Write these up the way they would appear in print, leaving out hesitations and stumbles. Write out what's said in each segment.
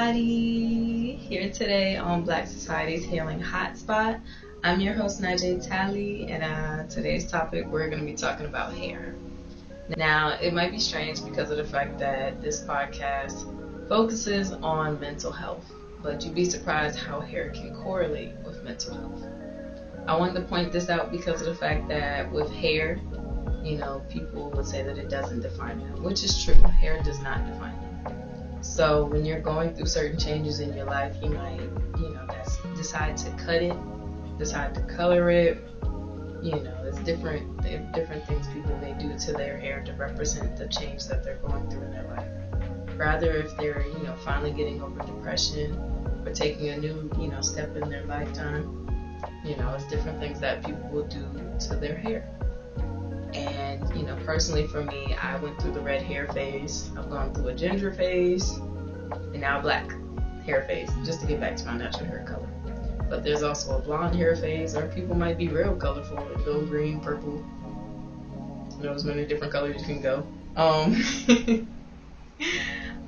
everybody. Here today on Black Society's Healing Hotspot. I'm your host, Najee Tally, and today's topic, we're going to be talking about hair. Now, it might be strange because of the fact that this podcast focuses on mental health, but you'd be surprised how hair can correlate with mental health. I wanted to point this out because of the fact that with hair, people would say that it doesn't define them, which is true. Hair does not define them. So when you're going through certain changes in your life, you might, decide to cut it, decide to color it. It's different things people may do to their hair to represent the change that they're going through in their life. Rather, if they're, finally getting over depression or taking a new, step in their lifetime, it's different things that people will do to their hair. And, personally for me, I went through the red hair phase. I've gone through a ginger phase and now a black hair phase, just to get back to my natural hair color. But there's also a blonde hair phase, or people might be real colorful, like gold, green, purple. There's many different colors you can go.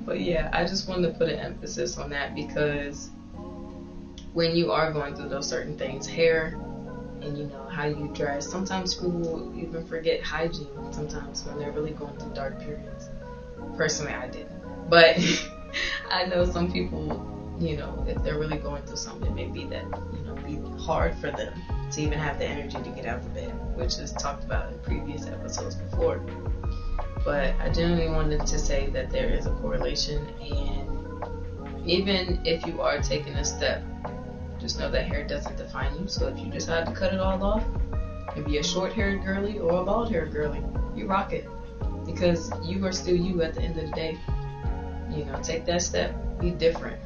But yeah, I just wanted to put an emphasis on that because when you are going through those certain things, hair and how you dress, sometimes people even forget hygiene sometimes when they're really going through dark periods. Personally, I didn't, but I know some people, if they're really going through something, it may be that be hard for them to even have the energy to get out of bed, which is talked about in previous episodes before. But I genuinely wanted to say that there is a correlation, and even if you are taking a step, just know that hair doesn't define you. So if you decide to cut it all off and be a short-haired girly or a bald-haired girly, you rock it, because you are still you at the end of the day. Take that step, be different,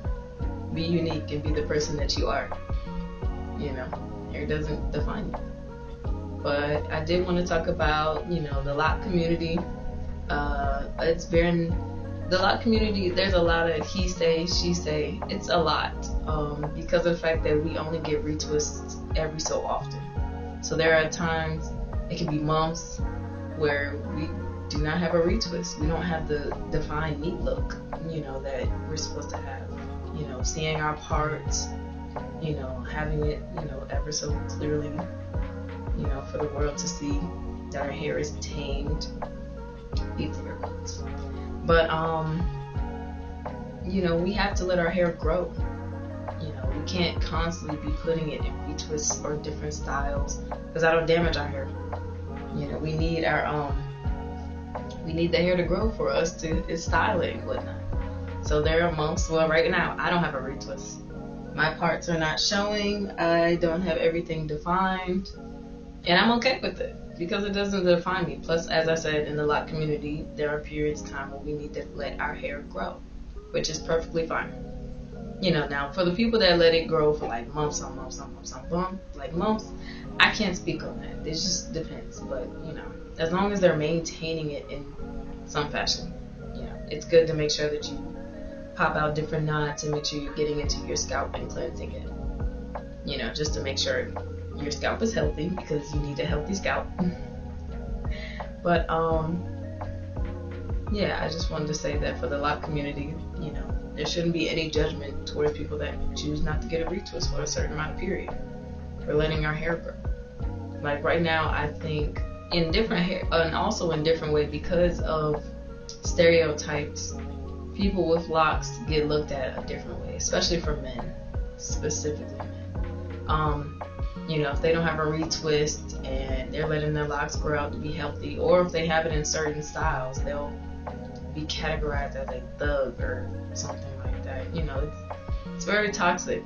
be unique, and be the person that you are. Hair doesn't define you. But I did want to talk about, the lock community. The lock community, there's a lot of he say, she say. It's a lot because of the fact that we only get retwists every so often. So there are times, it can be months, where we do not have a retwist. We don't have the defined neat look, that we're supposed to have. Seeing our parts, having it, ever so clearly, for the world to see that our hair is tamed. These air quotes. But, we have to let our hair grow. We can't constantly be putting it in retwists or different styles, because that'll damage our hair. We need we need the hair to grow for us to style it and whatnot. So there are months, right now, I don't have a retwist. My parts are not showing. I don't have everything defined. And I'm okay with it, because it doesn't define me. Plus, as I said, in the lock community, there are periods of time where we need to let our hair grow, which is perfectly fine. Now for the people that let it grow for like months on months, I can't speak on that. It just depends. But, as long as they're maintaining it in some fashion, it's good to make sure that you pop out different knots and make sure you're getting into your scalp and cleansing it. Just to make sure your scalp is healthy, because you need a healthy scalp. But I just wanted to say that for the lock community, there shouldn't be any judgment towards people that choose not to get a retwist for a certain amount of period, for letting our hair grow. Like right now, I think in different hair, and also in different ways, because of stereotypes, people with locks get looked at a different way, especially for men, specifically men. If they don't have a retwist and they're letting their locks grow out to be healthy, or if they have it in certain styles, they'll be categorized as a thug or something like that. It's very toxic,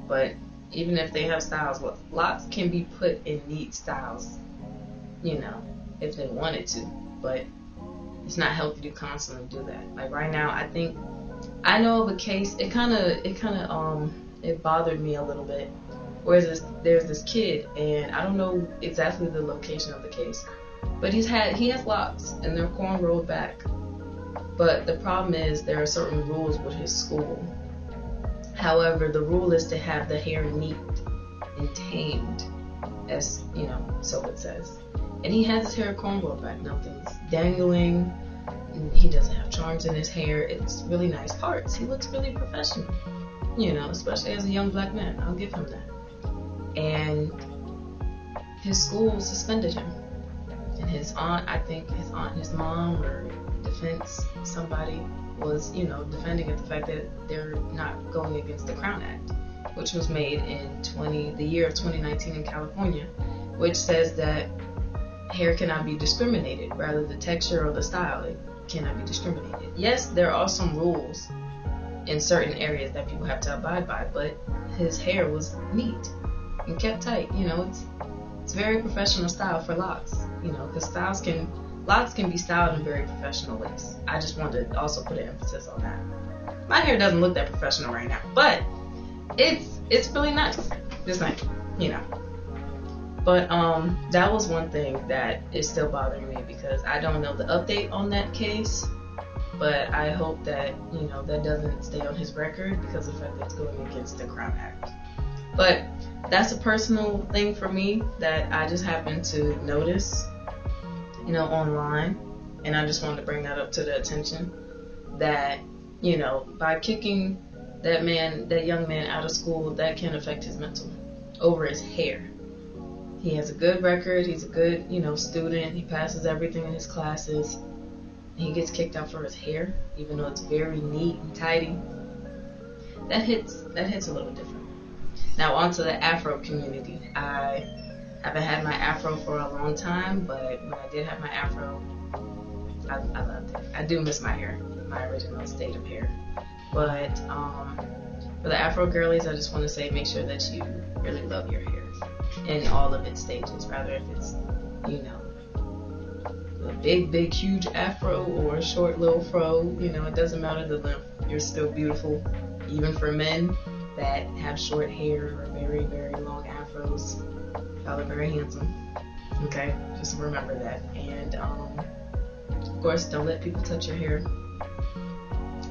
but even if they have styles, locks can be put in neat styles, if they wanted to, but it's not healthy to constantly do that. Like right now, I know of a case, it bothered me a little bit. Whereas there's this kid, and I don't know exactly the location of the case, but he has locks and they're corn rolled back. But the problem is there are certain rules with his school. However, the rule is to have the hair neat and tamed, as so it says. And he has his hair corn rolled back. Nothing's dangling. He doesn't have charms in his hair. It's really nice parts. He looks really professional, especially as a young black man. I'll give him that. And his school suspended him. And his aunt, I think his aunt and his mom or defense, somebody was, defending the fact that they're not going against the Crown Act, which was made in the year of 2019 in California, which says that hair cannot be discriminated, rather the texture or the style, it cannot be discriminated. Yes, there are some rules in certain areas that people have to abide by, but his hair was neat and kept tight. It's very professional style for locks, because locks can be styled in very professional ways. I just wanted to also put an emphasis on that. My hair doesn't look that professional right now, but it's really nice. Just like, But that was one thing that is still bothering me, because I don't know the update on that case, but I hope that, that doesn't stay on his record because of the fact that it's going against the Crown Act. But that's a personal thing for me that I just happened to notice, online, and I just wanted to bring that up to the attention that, by kicking that young man out of school, that can affect his mental over his hair. He has a good record, he's a good, student, he passes everything in his classes, and he gets kicked out for his hair, even though it's very neat and tidy. That hits a little different. Now onto the Afro community. I haven't had my Afro for a long time, but when I did have my Afro, I loved it. I do miss my hair, my original state of hair. But for the Afro girlies, I just want to say, make sure that you really love your hair in all of its stages, rather if it's, a big, huge Afro or a short little fro, it doesn't matter the length, you're still beautiful. Even for men that have short hair or very, very long Afros, y'all are very handsome. Okay, just remember that. And of course, don't let people touch your hair.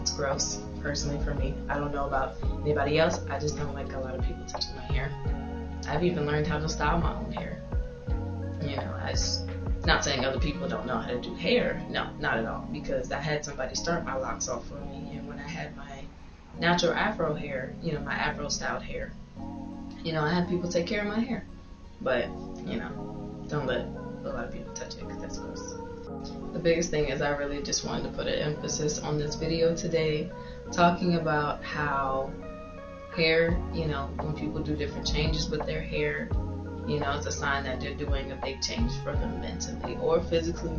It's gross, personally, for me. I don't know about anybody else, I just don't like a lot of people touching my hair. I've even learned how to style my own hair. Not saying other people don't know how to do hair. No, not at all. Because I had somebody start my locks off for me, and when I had my natural Afro hair, my Afro styled hair, I had people take care of my hair. But, don't let a lot of people touch it, because that's gross. The biggest thing is I really just wanted to put an emphasis on this video today, talking about how hair, when people do different changes with their hair, it's a sign that they're doing a big change for them mentally or physically,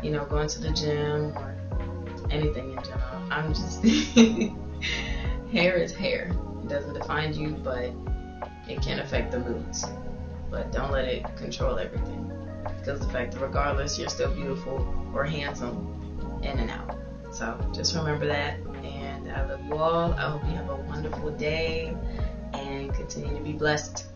going to the gym or anything in general. I'm just, hair is hair. It doesn't define you, but it can affect the moods. But don't let it control everything, because the fact that regardless, you're still beautiful or handsome in and out. So just remember that, and I love you all. I hope you have a wonderful day and continue to be blessed.